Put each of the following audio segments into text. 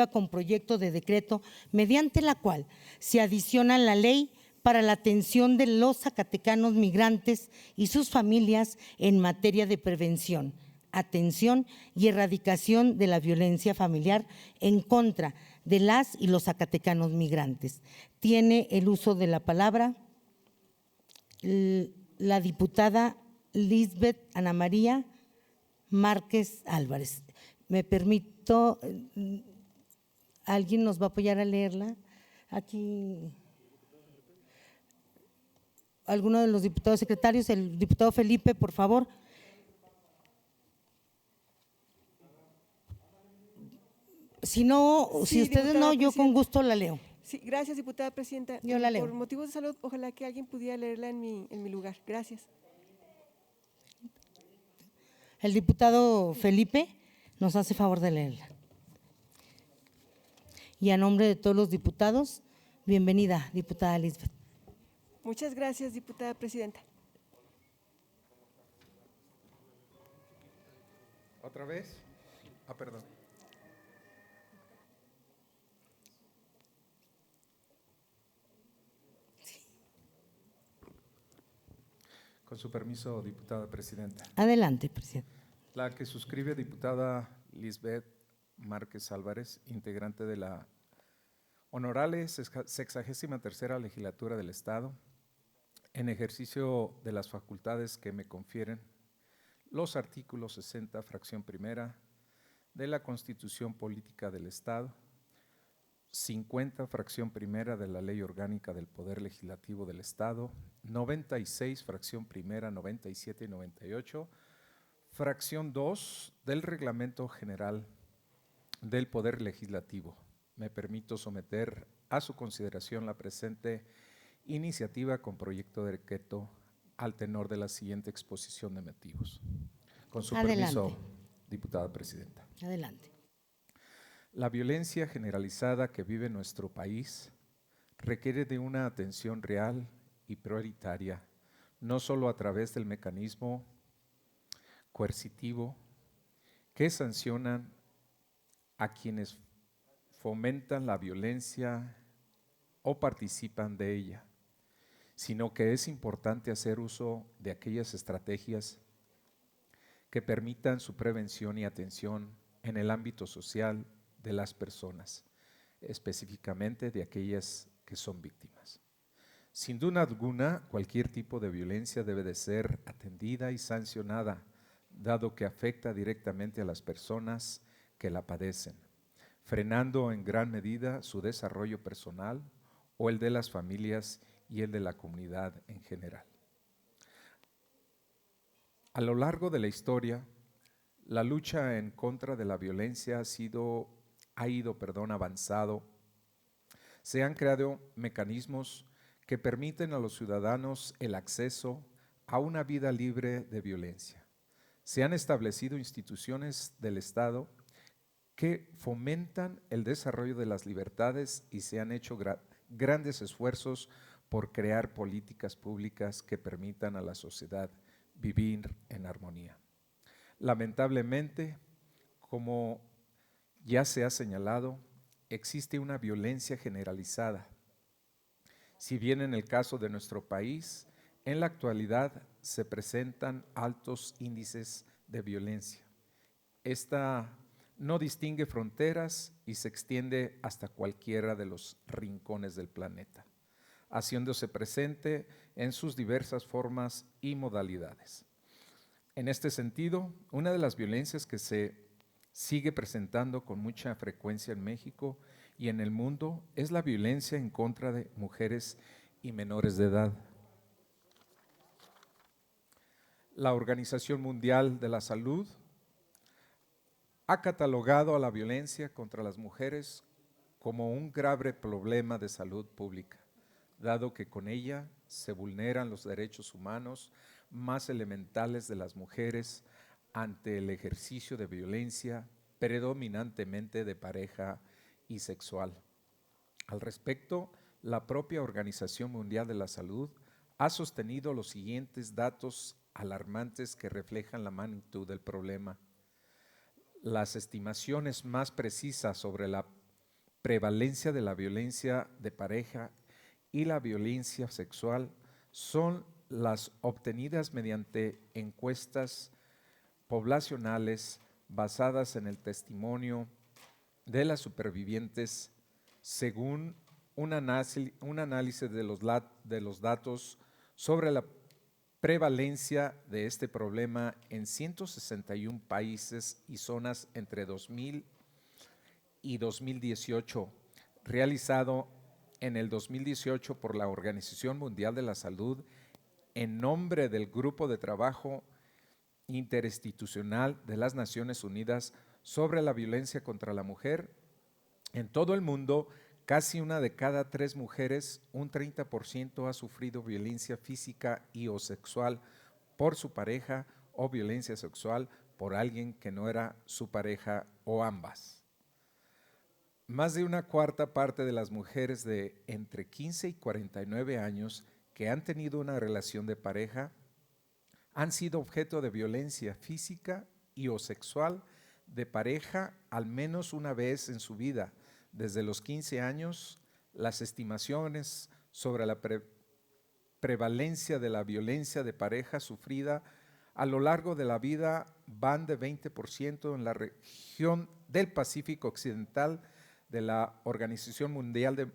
con proyecto de decreto mediante la cual se adiciona la ley para la atención de los zacatecanos migrantes y sus familias en materia de prevención, atención y erradicación de la violencia familiar en contra de las y los zacatecanos migrantes. Tiene el uso de la palabra la diputada Lisbeth Ana María Márquez Álvarez. Me permito, ¿alguien nos va a apoyar a leerla? Aquí, alguno de los diputados secretarios, el diputado Felipe, por favor. Si no, Sí, si ustedes no, yo con gusto la leo. Sí, gracias, diputada presidenta. Yo la leo. Por motivos de salud, ojalá que alguien pudiera leerla en mi lugar. Gracias. El diputado Felipe nos hace favor de leerla. Y a nombre de todos los diputados, bienvenida, diputada Lisbeth. Muchas gracias, diputada presidenta. ¿Otra vez? Perdón. Con su permiso, diputada presidenta. Adelante, presidente. La que suscribe, diputada Lisbeth Márquez Álvarez, integrante de la Honorable 63ª Legislatura del Estado, en ejercicio de las facultades que me confieren los artículos 60, fracción primera, de la Constitución Política del Estado, 50, fracción primera de la Ley Orgánica del Poder Legislativo del Estado, 96, fracción primera, 97 y 98, fracción 2 del Reglamento General del Poder Legislativo. Me permito someter a su consideración la presente iniciativa con proyecto de decreto al tenor de la siguiente exposición de motivos. Con su permiso, diputada presidenta. Adelante. La violencia generalizada que vive nuestro país requiere de una atención real y prioritaria, no solo a través del mecanismo coercitivo que sancionan a quienes fomentan la violencia o participan de ella, sino que es importante hacer uso de aquellas estrategias que permitan su prevención y atención en el ámbito social de las personas, específicamente de aquellas que son víctimas. Sin duda alguna, cualquier tipo de violencia debe de ser atendida y sancionada, dado que afecta directamente a las personas que la padecen, frenando en gran medida su desarrollo personal o el de las familias y el de la comunidad en general. A lo largo de la historia, la lucha en contra de la violencia ha ido avanzado. Se han creado mecanismos que permiten a los ciudadanos el acceso a una vida libre de violencia. Se han establecido instituciones del Estado que fomentan el desarrollo de las libertades y se han hecho grandes esfuerzos por crear políticas públicas que permitan a la sociedad vivir en armonía. Lamentablemente, como ya se ha señalado, existe una violencia generalizada. Si bien en el caso de nuestro país, en la actualidad se presentan altos índices de violencia. Esta no distingue fronteras y se extiende hasta cualquiera de los rincones del planeta, haciéndose presente en sus diversas formas y modalidades. En este sentido, una de las violencias que se sigue presentando con mucha frecuencia en México y en el mundo es la violencia en contra de mujeres y menores de edad. La Organización Mundial de la Salud ha catalogado a la violencia contra las mujeres como un grave problema de salud pública, dado que con ella se vulneran los derechos humanos más elementales de las mujeres ante el ejercicio de violencia predominantemente de pareja y sexual. Al respecto, la propia Organización Mundial de la Salud ha sostenido los siguientes datos alarmantes que reflejan la magnitud del problema. Las estimaciones más precisas sobre la prevalencia de la violencia de pareja y la violencia sexual son las obtenidas mediante encuestas poblacionales basadas en el testimonio de las supervivientes según un análisis de los datos sobre la prevalencia de este problema en 161 países y zonas entre 2000 y 2018, realizado en el 2018 por la Organización Mundial de la Salud en nombre del Grupo de Trabajo Interinstitucional de las Naciones Unidas sobre la violencia contra la mujer. En todo el mundo, casi una de cada 3 mujeres, un 30%, ha sufrido violencia física y o sexual por su pareja o violencia sexual por alguien que no era su pareja o ambas. Más de una cuarta parte de las mujeres de entre 15 y 49 años que han tenido una relación de pareja han sido objeto de violencia física y o sexual de pareja al menos una vez en su vida. Desde los 15 años, las estimaciones sobre la prevalencia de la violencia de pareja sufrida a lo largo de la vida van de 20% en la región del Pacífico Occidental de la Organización Mundial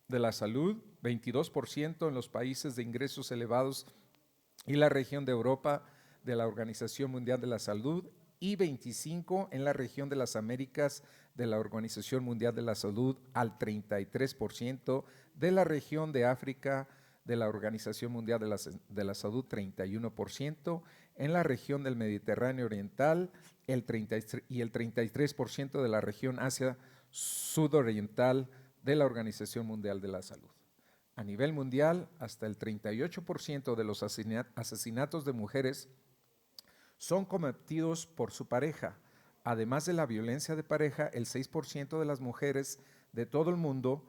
de la Salud, 22% en los países de ingresos elevados y la región de Europa de la Organización Mundial de la Salud y 25% en la región de las Américas de la Organización Mundial de la Salud, al 33% de la región de África de la Organización Mundial de la Salud, 31%, en la región del Mediterráneo Oriental y el 33% de la región Asia Sudoriental de la Organización Mundial de la Salud. A nivel mundial, hasta el 38% de los asesinatos de mujeres son cometidos por su pareja. Además de la violencia de pareja, el 6% de las mujeres de todo el mundo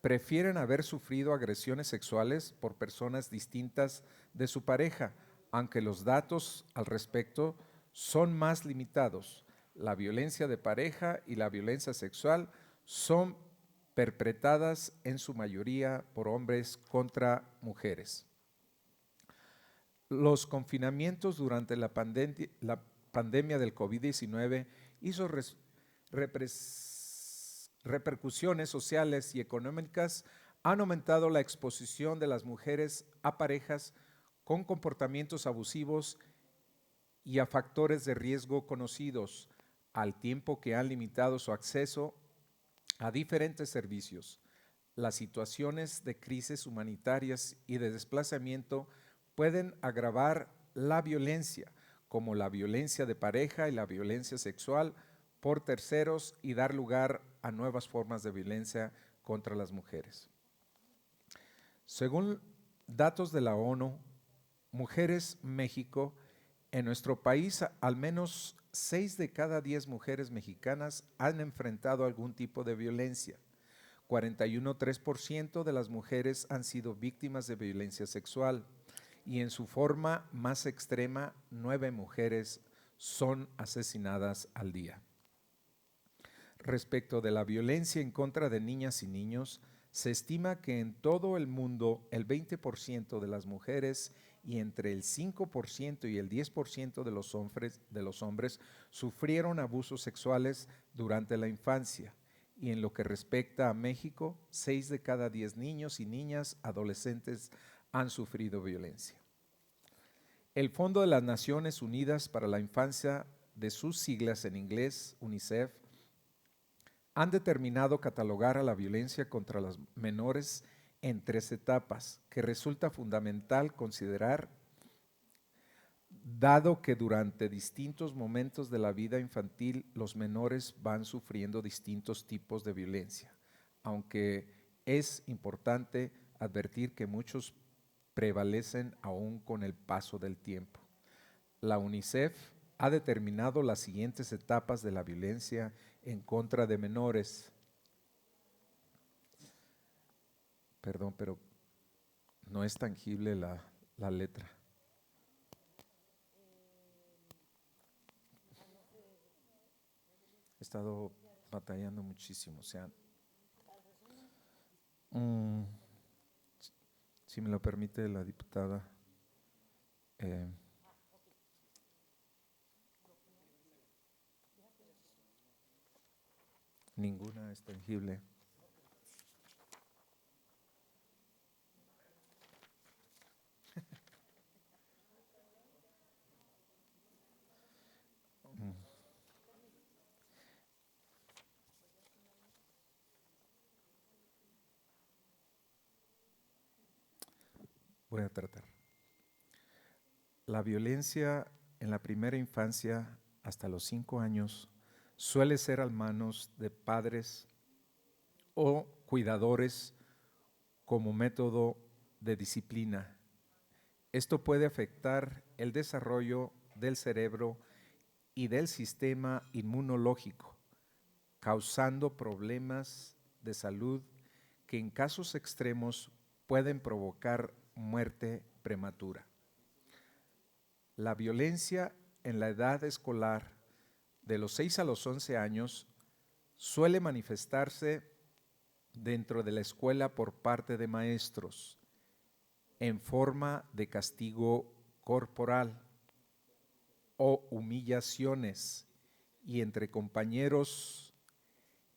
prefieren haber sufrido agresiones sexuales por personas distintas de su pareja, aunque los datos al respecto son más limitados. La violencia de pareja y la violencia sexual son perpetradas en su mayoría por hombres contra mujeres. Los confinamientos durante la pandemia del COVID-19 hizo repercusiones sociales y económicas, han aumentado la exposición de las mujeres a parejas con comportamientos abusivos y a factores de riesgo conocidos, al tiempo que han limitado su acceso a diferentes servicios. Las situaciones de crisis humanitarias y de desplazamiento pueden agravar la violencia, como la violencia de pareja y la violencia sexual por terceros, y dar lugar a nuevas formas de violencia contra las mujeres. Según datos de la ONU, Mujeres México, en nuestro país al menos 6 de cada 10 mujeres mexicanas han enfrentado algún tipo de violencia. 41,3% de las mujeres han sido víctimas de violencia sexual y en su forma más extrema, 9 mujeres son asesinadas al día. Respecto de la violencia en contra de niñas y niños, se estima que en todo el mundo el 20% de las mujeres y entre el 5% y el 10% de los hombres sufrieron abusos sexuales durante la infancia. Y en lo que respecta a México, 6 de cada 10 niños y niñas adolescentes han sufrido violencia. El Fondo de las Naciones Unidas para la Infancia, de sus siglas en inglés, UNICEF, han determinado catalogar a la violencia contra los menores en 3 etapas, que resulta fundamental considerar, dado que durante distintos momentos de la vida infantil los menores van sufriendo distintos tipos de violencia, aunque es importante advertir que muchos prevalecen aún con el paso del tiempo. La UNICEF ha determinado las siguientes etapas de la violencia en contra de menores. Perdón, pero no es tangible la letra. He estado batallando muchísimo, o sea, Mm, si me lo permite la diputada. Ninguna es tangible. Voy a tratar. La violencia en la primera infancia hasta los 5 años suele ser a manos de padres o cuidadores como método de disciplina. Esto puede afectar el desarrollo del cerebro y del sistema inmunológico, causando problemas de salud que en casos extremos pueden provocar muerte prematura. La violencia en la edad escolar de los 6 a los 11 años suele manifestarse dentro de la escuela por parte de maestros en forma de castigo corporal o humillaciones y entre compañeros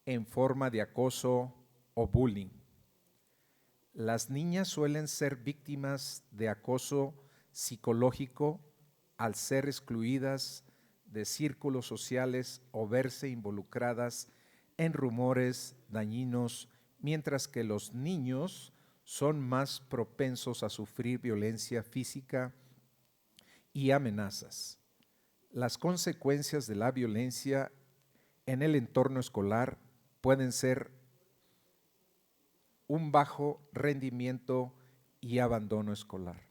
en forma de acoso o bullying. Las niñas suelen ser víctimas de acoso psicológico al ser excluidas de círculos sociales o verse involucradas en rumores dañinos, mientras que los niños son más propensos a sufrir violencia física y amenazas. Las consecuencias de la violencia en el entorno escolar pueden ser un bajo rendimiento y abandono escolar.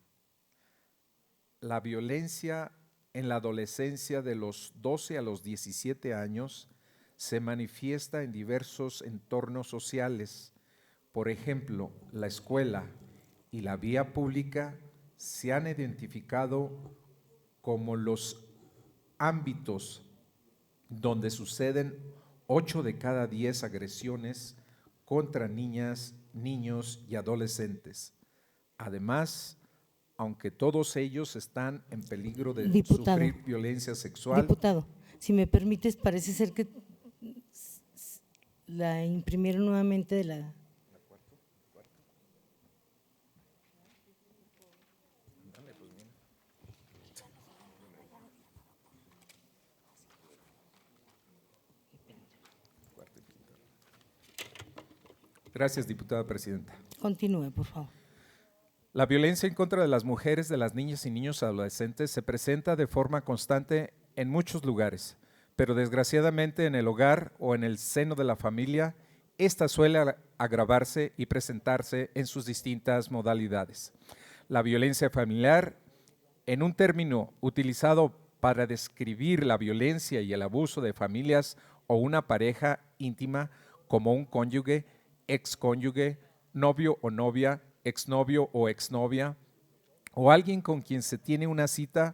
La violencia en la adolescencia de los 12 a los 17 años se manifiesta en diversos entornos sociales. Por ejemplo, la escuela y la vía pública se han identificado como los ámbitos donde suceden 8 de cada 10 agresiones contra niñas, niños y adolescentes. Además, aunque todos ellos están en peligro de sufrir violencia sexual. Diputado, si me permites, parece ser que la imprimieron nuevamente de la… Gracias, diputada presidenta. Continúe, por favor. La violencia en contra de las mujeres, de las niñas y niños adolescentes se presenta de forma constante en muchos lugares, pero desgraciadamente en el hogar o en el seno de la familia, esta suele agravarse y presentarse en sus distintas modalidades. La violencia familiar, en un término utilizado para describir la violencia y el abuso de familias o una pareja íntima como un cónyuge, excónyuge, novio o novia, exnovio o exnovia, o alguien con quien se tiene una cita.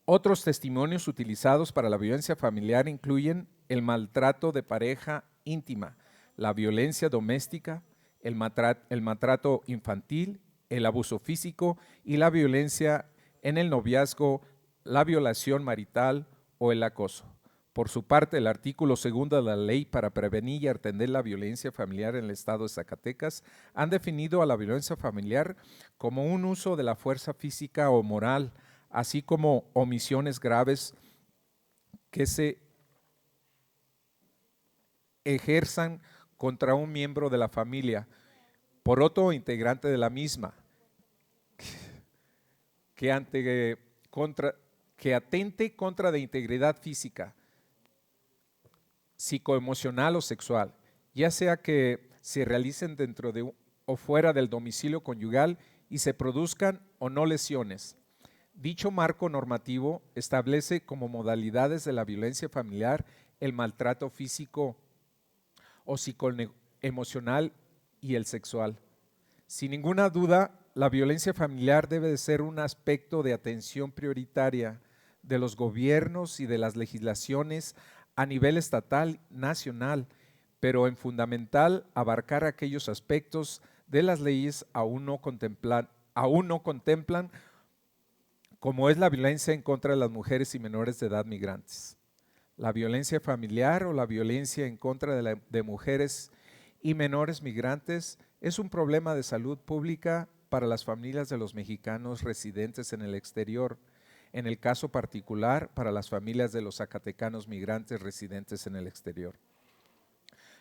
Otros testimonios utilizados para la violencia familiar incluyen el maltrato de pareja íntima, la violencia doméstica, el maltrato infantil, el abuso físico y la violencia en el noviazgo, la violación marital o el acoso. Por su parte, el artículo 2 de la Ley para prevenir y atender la violencia familiar en el estado de Zacatecas han definido a la violencia familiar como un uso de la fuerza física o moral, así como omisiones graves que se ejerzan contra un miembro de la familia por otro integrante de la misma, que atente contra la integridad física, psicoemocional o sexual, ya sea que se realicen dentro de o fuera del domicilio conyugal y se produzcan o no lesiones. Dicho marco normativo establece como modalidades de la violencia familiar el maltrato físico o psicoemocional y el sexual. Sin ninguna duda, la violencia familiar debe de ser un aspecto de atención prioritaria de los gobiernos y de las legislaciones a nivel estatal, nacional, pero en fundamental abarcar aquellos aspectos de las leyes aún no contemplan, como es la violencia en contra de las mujeres y menores de edad migrantes, la violencia familiar o la violencia en contra de mujeres y menores migrantes es un problema de salud pública para las familias de los mexicanos residentes en el exterior, en el caso particular para las familias de los zacatecanos migrantes residentes en el exterior.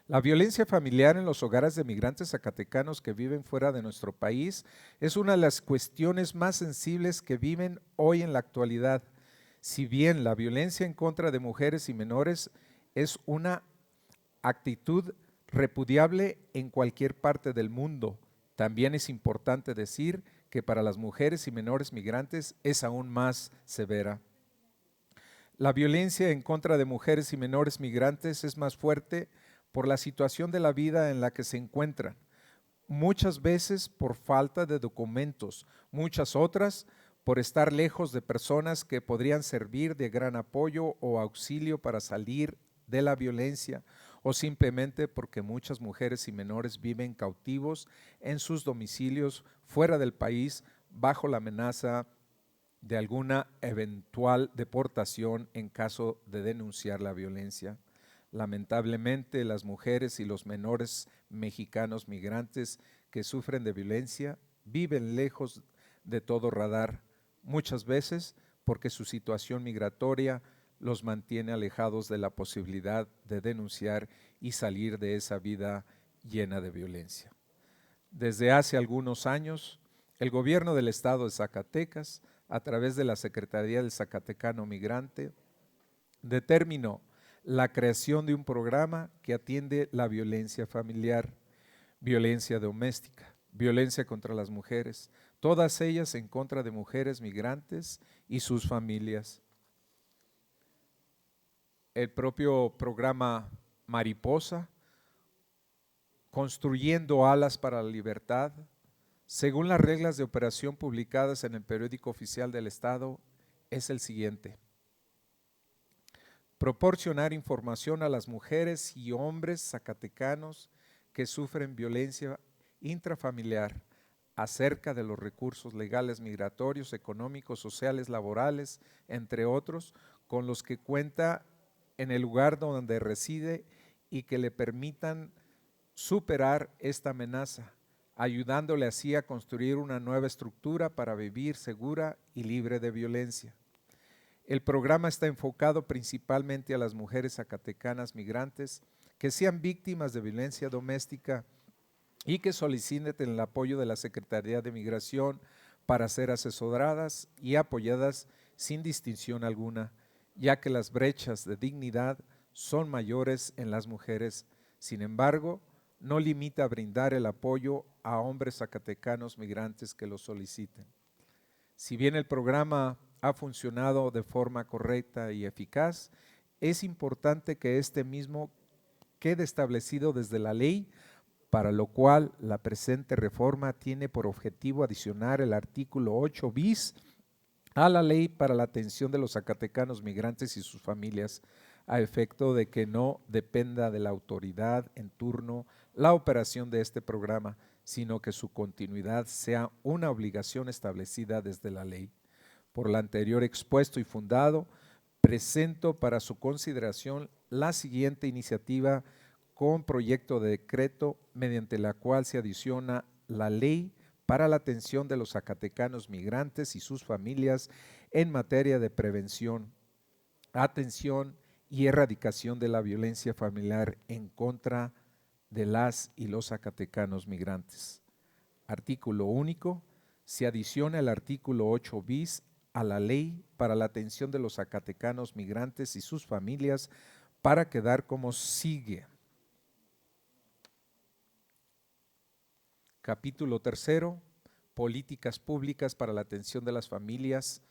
La violencia familiar en los hogares de migrantes zacatecanos que viven fuera de nuestro país es una de las cuestiones más sensibles que viven hoy en la actualidad. Si bien la violencia en contra de mujeres y menores es una actitud repudiable en cualquier parte del mundo, también es importante decir que para las mujeres y menores migrantes es aún más severa. La violencia en contra de mujeres y menores migrantes es más fuerte por la situación de la vida en la que se encuentran, muchas veces por falta de documentos, muchas otras por estar lejos de personas que podrían servir de gran apoyo o auxilio para salir de la violencia, o simplemente porque muchas mujeres y menores viven cautivos en sus domicilios fuera del país bajo la amenaza de alguna eventual deportación en caso de denunciar la violencia. Lamentablemente, las mujeres y los menores mexicanos migrantes que sufren de violencia viven lejos de todo radar, muchas veces porque su situación migratoria los mantiene alejados de la posibilidad de denunciar y salir de esa vida llena de violencia. Desde hace algunos años, el gobierno del estado de Zacatecas, a través de la Secretaría del Zacatecano Migrante, determinó la creación de un programa que atiende la violencia familiar, violencia doméstica, violencia contra las mujeres, todas ellas en contra de mujeres migrantes y sus familias. El propio programa Mariposa, Construyendo Alas para la Libertad, según las reglas de operación publicadas en el Periódico Oficial del Estado, es el siguiente: proporcionar información a las mujeres y hombres zacatecanos que sufren violencia intrafamiliar acerca de los recursos legales migratorios, económicos, sociales, laborales, entre otros, con los que cuenta en el lugar donde reside y que le permitan superar esta amenaza, ayudándole así a construir una nueva estructura para vivir segura y libre de violencia. El programa está enfocado principalmente a las mujeres zacatecanas migrantes que sean víctimas de violencia doméstica y que soliciten el apoyo de la Secretaría de Migración para ser asesoradas y apoyadas sin distinción alguna, ya que las brechas de dignidad son mayores en las mujeres. Sin embargo, no limita a brindar el apoyo a hombres zacatecanos migrantes que lo soliciten. Si bien el programa ha funcionado de forma correcta y eficaz, es importante que este mismo quede establecido desde la ley, para lo cual la presente reforma tiene por objetivo adicionar el artículo 8 bis a la ley para la atención de los zacatecanos migrantes y sus familias, a efecto de que no dependa de la autoridad en turno la operación de este programa, sino que su continuidad sea una obligación establecida desde la ley. Por lo anterior expuesto y fundado, presento para su consideración la siguiente iniciativa con proyecto de decreto mediante la cual se adiciona la ley para la atención de los zacatecanos migrantes y sus familias en materia de prevención, atención y erradicación de la violencia familiar en contra de las y los zacatecanos migrantes. Artículo único. Se adiciona el artículo 8 bis a la ley para la atención de los zacatecanos migrantes y sus familias para quedar como sigue. Capítulo 3, políticas públicas para la atención de las familias,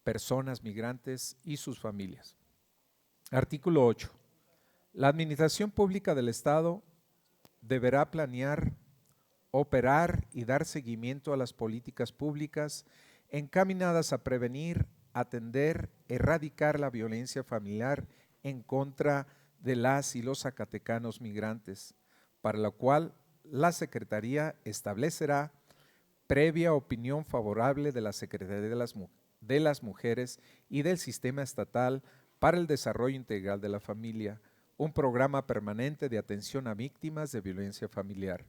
personas migrantes y sus familias. Artículo 8. La administración pública del Estado deberá planear, operar y dar seguimiento a las políticas públicas encaminadas a prevenir, atender, erradicar la violencia familiar en contra de las y los zacatecanos migrantes, para lo cual la Secretaría establecerá previa opinión favorable de la Secretaría de las Mujeres y del Sistema Estatal para el Desarrollo Integral de la Familia, un programa permanente de atención a víctimas de violencia familiar.